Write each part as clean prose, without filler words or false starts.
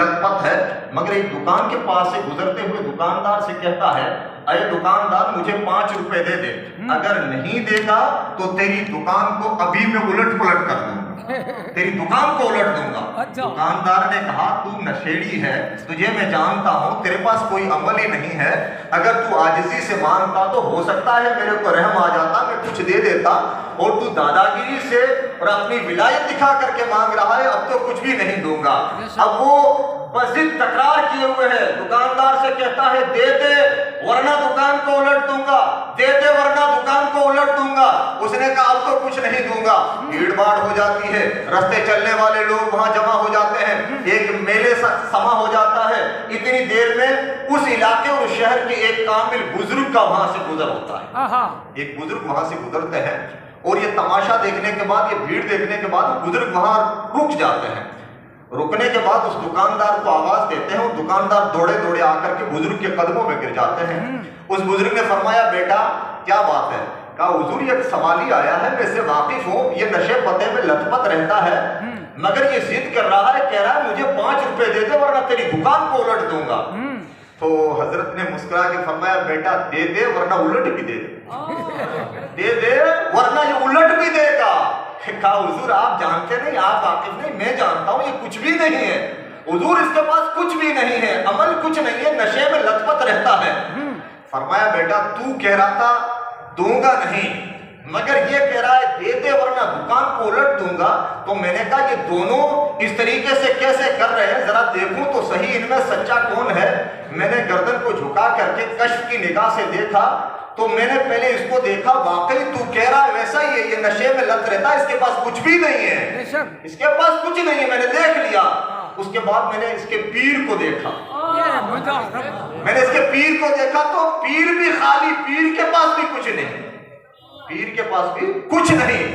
لت پت ہے، مگر ایک دکان کے پاس سے گزرتے ہوئے دکاندار سے کہتا ہے اے دکاندار مجھے 5 روپے دے دے، اگر نہیں دے گا تو تیری دکان کو ابھی میں الٹ پلٹ کر دوں گا، تیری دکان کو الٹ دوں گا۔ دکاندار نے کہا تو نشیڑی ہے، تجھے میں جانتا ہوں، تیرے پاس کوئی عمل ہی نہیں ہے، اگر تو عاجزی سے مانگتا تو ہو سکتا ہے میرے کو رحم آ جاتا، میں کچھ دے دیتا، اور تو دادا گیری سے اور اپنی ولایت دکھا کر کے مانگ رہا ہے، اب تو کچھ بھی نہیں دوں گا۔ اب وہ مزید تکرار کیے ہوئے ہے، دکاندار سے کہتا ہے دے دے ورنہ دکان کو الٹ دوں گا، دے دے ورنہ دکان کو الٹ دوں گا۔ اس نے کہا اب تو کچھ نہیں دوں گا۔ بھیڑ بھاڑ ہو جاتی ہے، رستے چلنے والے لوگ وہاں جمع ہو جاتے ہیں، ایک میلے سما ہو جاتا ہے۔ اتنی دیر میں اس علاقے اور شہر کے ایک کامل بزرگ کا وہاں سے گزر ہوتا ہے، ایک بزرگ وہاں سے گزرتے ہیں، اور یہ تماشا دیکھنے کے بعد، یہ بھیڑ دیکھنے کے بعد بزرگ وہاں رک جاتے ہیں۔ رکنے کے بعد اس دکاندار کو آواز دیتے ہیں، اور دکاندار دوڑے دوڑے آ کر کے بزرگ کے قدموں میں گر جاتے ہیں۔ اس بزرگ نے فرمایا بیٹا کیا بات ہے؟ کہا حضور یہ سوالی آیا ہے، میں اسے واقف ہوں، یہ نشے پتے میں لت پت رہتا ہے، مگر یہ ضد کر رہا ہے، کہہ رہا ہے مجھے 5 روپے دے دے ورنہ تیری دکان کو الٹ دوں گا۔ تو حضرت نے مسکرا کے فرمایا بیٹا دے دے ورنہ الٹ بھی دے دے، دے دے ورنہ یہ الٹ بھی دے گا۔ کہا حضور آپ جانتے نہیں، آپ واقف نہیں، میں جانتا ہوں، یہ کچھ بھی نہیں ہے حضور، اس کے پاس کچھ بھی نہیں ہے، عمل کچھ نہیں ہے، نشے میں لت پت رہتا ہے۔ فرمایا بیٹا تو کہہ رہا تھا دوں گا نہیں، مگر یہ کہہ رہا ہے دے دے ورنہ دکان کو الٹ دوں گا، تو میں نے کہا یہ دونوں اس طریقے سے کیسے کر رہے ہیں، ذرا دیکھوں تو صحیح ان میں سچا کون ہے۔ میں نے گردن کو جھکا کر کے کشف کی نگاہ سے دیکھا، تو میں نے پہلے اس کو دیکھا، واقعی تو کہہ رہا ہے ویسا ہی ہے، یہ نشے میں لت رہتا ہے، اس کے پاس کچھ بھی نہیں ہے، اس کے پاس کچھ نہیں ہے، میں نے دیکھ لیا۔ اس کے بعد میں نے اس کے پیر کو دیکھا، میں نے اس کے پیر کو دیکھا تو پیر بھی خالی، پیر کے پاس بھی کچھ نہیں، پیر کے پاس بھی کچھ نہیں۔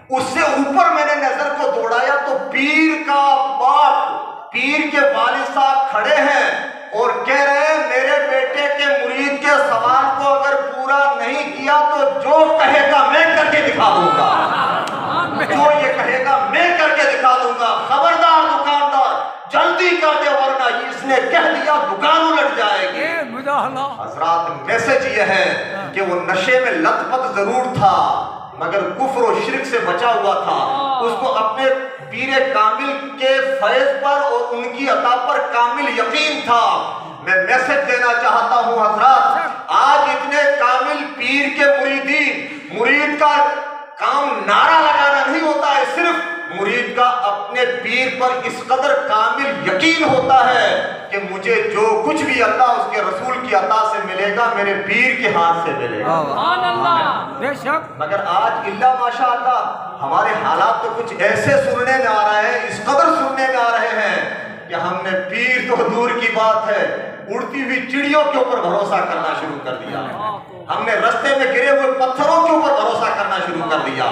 اس سے اوپر میں نے نظر کو دوڑایا تو پیر کا باپ، پیر کے والد صاحب کھڑے ہیں اور کہہ رہے ہیں میرے بیٹے کے مرید کے سوال کو اگر پورا نہیں کیا تو جو کہے گا میں کر کے دکھا دوں گا، جو یہ کہے گا میں کر کے دکھا دوں گا، خبردار دکاندار جلدی کر دے ورنہ اس نے کہہ دیا دکان الٹ جائے گی۔ حضرات میسج یہ ہے کہ وہ نشے میں لت پت ضرور تھا، مگر کفر و شرک سے بچا ہوا تھا، اس کو اپنے پیر کامل کے فیض پر اور ان کی عطا پر کامل یقین تھا۔ میں میسج دینا چاہتا ہوں حضرات، آج اتنے کامل پیر کے مریدین، مرید کا کام نعرہ لگانا نہیں ہوتا ہے، صرف مرید کا اپنے پیر پر اس قدر کامل یقین ہوتا ہے کہ مجھے جو کچھ بھی اللہ اس کے رسول کی عطا سے ملے گا میرے پیر کے ہاتھ سے ملے گا۔ مگر آج اللہ ماشاء اللہ ہمارے حالات تو کچھ ایسے سننے میں آ رہے ہیں، اس قدر سننے میں آ رہے ہیں کہ ہم نے پیر تو دور کی بات ہے، اڑتی ہوئی چڑیوں کے اوپر بھروسہ کرنا شروع کر دیا، ہم نے رستے میں گرے ہوئے پتھروں کے اوپر بھروسہ کرنا شروع کر دیا،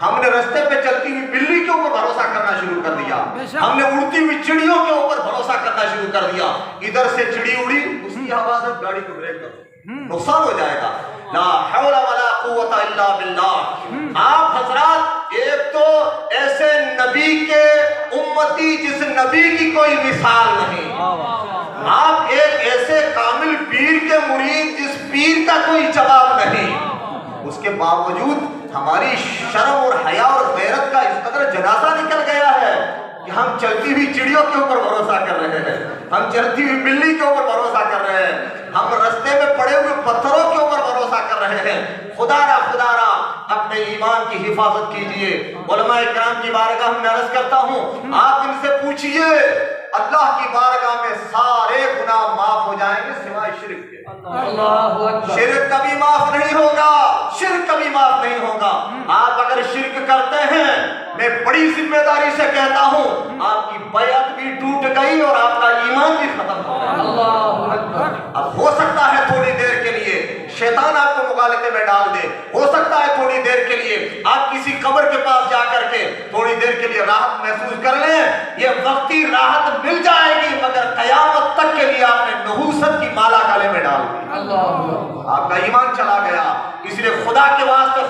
ہم نے رستے پہ چلتی ہوئی بلی کے اوپر بھروسہ کرنا شروع کر دیا، ہم نے اڑتی ہوئی چڑیوں کے اوپر بھروسہ کرنا شروع کر دیا۔ ادھر سے چڑی اڑی، اس کی آواز ہے گاڑی کو بریک کرو، نقصان ہو جائے گا۔ لا حول ولا قوت الا باللہ۔ آپ حضرات ایک تو ایسے نبی کے امتی جس نبی کی کوئی مثال نہیں، آپ ایک ایسے کامل پیر کے مرید جس پیر کا کوئی جواب نہیں، اس کے باوجود ہماری شرم اور حیا اور غیرت کا اس قدر جنازہ نکل گیا ہے کہ ہم چلتی ہوئی چڑیوں کے اوپر بھروسہ کر رہے ہیں، ہم چلتی ہوئی بلی کے اوپر بھروسہ کر رہے ہیں، ہم رستے میں پڑے ہوئے پتھروں کے اوپر بھروسہ کر رہے ہیں۔ خدا را اپنے ایمان کی حفاظت کیجئے۔ علماء کرام کی بارگاہ میں عرض کرتا ہوں، آپ ان سے پوچھئے، اللہ کی بارگاہ میں سارے گناہ معاف ہو جائیں گے سوائے شرک کے۔ شرک کبھی معاف نہیں ہوگا، شرک کبھی معاف نہیں ہوگا۔ آپ اگر شرک کرتے ہیں، میں بڑی ذمہ داری سے کہتا ہوں آپ کی بیعت بھی ٹوٹ گئی اور آپ کا ایمان بھی ختم ہو گیا۔ اب ہو سکتا ہے تھوڑی دیر کے لیے شیطان آپ کو مغالطے میں ڈال دے، ہو سکتا ہے تھوڑی دیر کے لیے آپ کسی قبر کے پاس جا کر کے تھوڑی دیر کے لیے راحت محسوس کر لیں، یہ وقتی راحت مل جائے گی، مگر قیامت تک کے لیے آپ نے نحوست کی مالا گلے میں ڈال دی، آپ کا ایمان چلا گیا۔ اس لیے خدا کے واسطے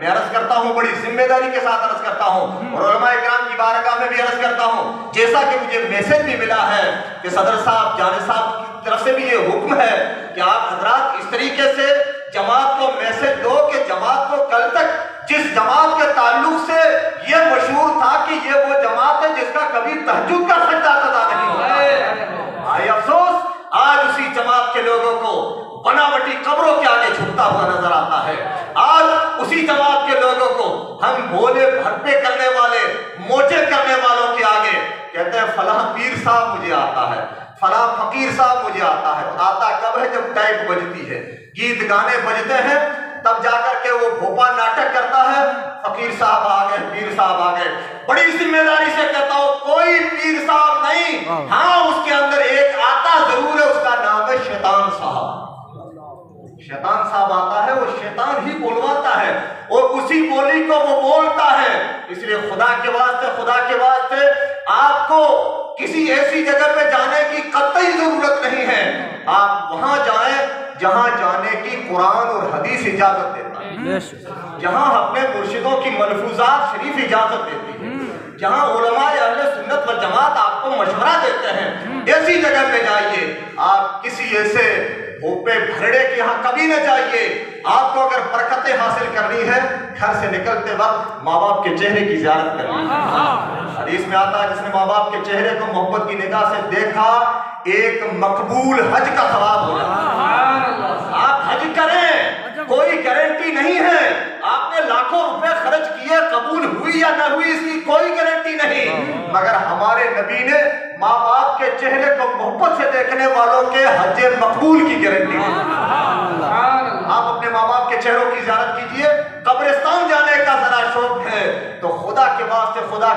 میں عرض کرتا ہوں، بڑی ذمہ داری کے ساتھ عرض کرتا ہوں، اور علماء اکرام کی بارگاہ میں بھی عرض کرتا ہوں، جیسا کہ مجھے میسج بھی ملا ہے کہ صدر صاحب، جانب صاحب کی طرف سے بھی یہ حکم ہے کہ آپ حضرات اس طریقے سے جماعت کو میسج دو کہ جماعت کو کل تک جس جماعت کے تعلق سے یہ مشہور تھا کہ یہ وہ جماعت ہے جس کا کبھی تہجد کا سجدہ قضا نہیں ہوتا، آئے افسوس آج اسی جماعت کے لوگوں کو بناوٹی قبروں کے آگے جھکتا ہوا نظر آتا ہے۔ آج اسی جماعت کے لوگوں کو ہم بھولے بھٹپے کرنے والے، موچے کرنے والوں کے آگے کہتے ہیں فلاں پیر صاحب مجھے آتا ہے، فلاں فقیر صاحب مجھے آتا ہے۔ آتا کب ہے؟ جب ٹائپ بجتی ہے، گیت گانے بجتے ہیں، تب جا کر کے وہ بھوپا ناٹک کرتا ہے، فقیر صاحب آ گئے، پیر صاحب آ گئے۔ بڑی ذمہ داری سے کہتا ہوں، کوئی پیر صاحب نہیں، ہاں اس کے اندر ایک آتا ضرور ہے، اس کا نام ہے شیطان صاحب۔ شیطان صاحب آتا ہے، وہ شیطان ہی بولواتا ہے اور اسی بولی کو وہ بولتا ہے۔ اس لیے خدا کے واسطے آپ کو کسی ایسی جگہ پہ جانے کی قطعی ضرورت نہیں ہے، آپ وہاں جائیں جہاں جانے کی قرآن اور حدیث اجازت دیتا ہے، جہاں اپنے مرشدوں کی ملفوظات شریف اجازت دیتی ہے، جہاں علماء اہل سنت والجماعت آپ کو مشورہ دیتے ہیں، ایسی جگہ پہ جائیے۔ آپ کسی ایسے بھوپے بھرڑے کے یہاں کبھی نہ جائیے۔ آپ کو اگر برکتیں حاصل کرنی ہے، گھر سے نکلتے وقت ماں باپ کے چہرے کی زیارت کرنی ہے۔ حدیث میں آتا ہے جس نے ماں باپ کے چہرے کو محبت کی نگاہ سے دیکھا، ایک مقبول حج کا ثواب ہو جاتا ہے۔ آپ حج کریں، کوئی گارنٹی نہیں ہے، آپ نے لاکھوں روپے خرچ کیے، قبول ہوئی یا نہ ہوئی اس کی کوئی گارنٹی نہیں، مگر ہمارے نبی نے ماں باپ کے چہرے کو محبت سے دیکھنے والوں کے حج مقبول کی گارنٹی دی۔ آپ اپنے ماں باپ کے چہروں کی زیارت کیجئے۔ قبرستان جانے کا ذرا شوق ہے تو خدا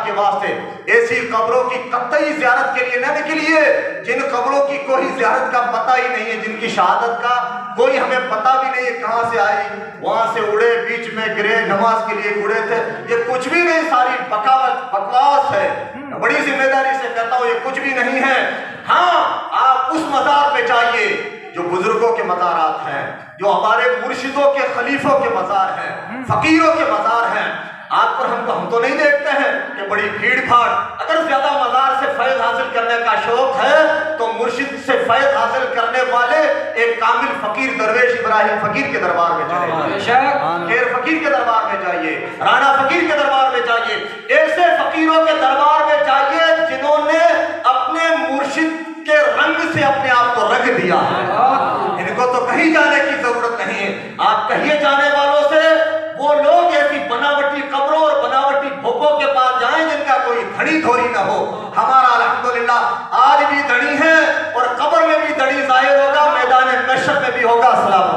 کے واسطے ایسی قبروں کی قطعی زیارت کے لیے نہ نکلیے جن قبروں کی کوئی زیارت کا پتہ ہی نہیں ہے، جن کی شہادت کا کوئی ہمیں پتہ بھی نہیں ہے کہاں سے آئی، وہاں سے اڑے، بیچ میں گرے، نماز کے لیے اڑے تھے، یہ کچھ بھی نہیں، ساری بکواس ہے۔ بڑی ذمہ داری سے کہتا ہوں یہ کچھ بھی نہیں ہے۔ ہاں آپ اس مزار پہ جائیے جو بزرگوں کے مزارات ہیں، جو ہمارے مرشدوں کے خلیفوں کے مزار ہیں، فقیروں کے مزار ہیں۔ آپ پر ہم تو نہیں دیکھتے ہیں کہ بڑی بھیڑ بھاڑ، اگر زیادہ مزار سے فیض حاصل کرنے کا شوق ہے تو مرشد سے فیض حاصل کرنے والے ایک کامل فقیر درویش ابراہیم فقیر کے دربار میں چلے جائیے، خیر فقیر کے دربار میں جائیے، رانا فقیر کے دربار میں جائیے، ایسے فقیروں کے دربار میں جائیے جنہوں نے اپنے مرشد کے رنگ سے اپنے آپ کو رنگ دیا ہے۔ ان کو تو کہیں جانے کی ضرورت نہیں ہے۔ آپ کہیے جانے والوں سے وہ لوگ ایسی بناوٹی قبروں اور بناوٹی بھوپوں کے پاس جائیں جن کا کوئی دھڑی دھوری نہ ہو۔ ہمارا الحمدللہ آج بھی دھڑی ہے اور قبر میں بھی دھڑی ظاہر ہوگا، میدان محشر میں بھی ہوگا۔ السلام علیکم۔